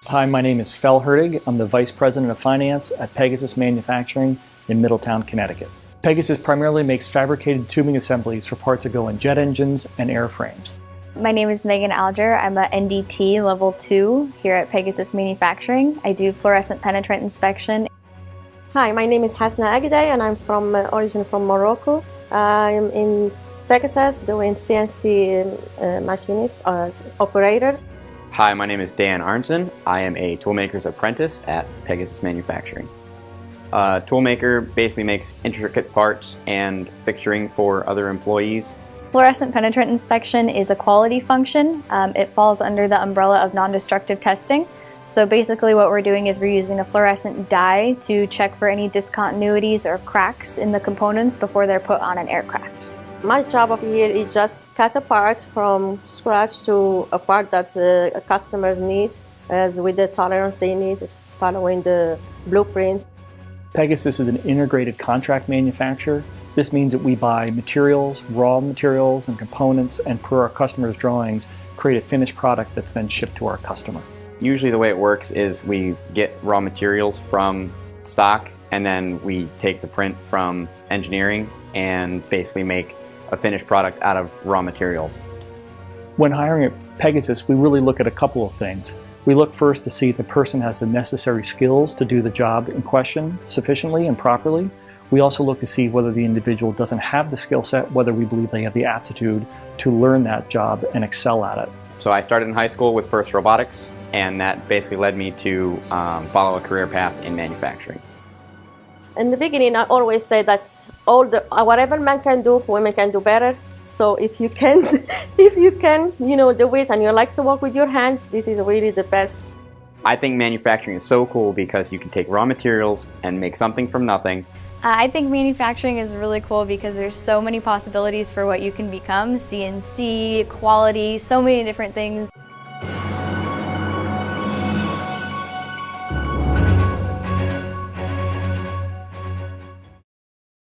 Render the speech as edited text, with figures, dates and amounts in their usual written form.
Hi, my name is Fel Hertig. I'm the Vice President of Finance at Pegasus Manufacturing in Middletown, Connecticut. Pegasus primarily makes fabricated tubing assemblies for parts that go in jet engines and airframes. My name is Megan Alger. I'm a NDT Level 2 here at Pegasus Manufacturing. I do fluorescent penetrant inspection. Hi, my name is Hasna Agday and I'm from origin from Morocco. I'm in Pegasus doing CNC machinist operator. Hi, my name is Dan Arnson. I am a toolmaker's apprentice at Pegasus Manufacturing. A toolmaker basically makes intricate parts and fixturing for other employees. Fluorescent penetrant inspection is a quality function. It falls under the umbrella of non-destructive testing. So basically what we're doing is we're using a fluorescent dye to check for any discontinuities or cracks in the components before they're put on an aircraft. My job over here is just cut a part from scratch to a part that customers need, as with the tolerance they need, following the blueprint. Pegasus is an integrated contract manufacturer. This means that we buy materials, raw materials, and components, and per our customers' drawings, create a finished product that's then shipped to our customer. Usually the way it works is we get raw materials from stock, and then we take the print from engineering and basically make a finished product out of raw materials. When hiring at Pegasus, we really look at a couple of things. We look first to see if the person has the necessary skills to do the job in question sufficiently and properly. We also look to see whether the individual doesn't have the skill set, whether we believe they have the aptitude to learn that job and excel at it. So I started in high school with FIRST Robotics, and that basically led me to follow a career path in manufacturing. In the beginning, I always say that whatever man can do, women can do better. So if you can, do it and you like to work with your hands, this is really the best. I think manufacturing is so cool because you can take raw materials and make something from nothing. I think manufacturing is really cool because there's so many possibilities for what you can become. CNC, quality, so many different things.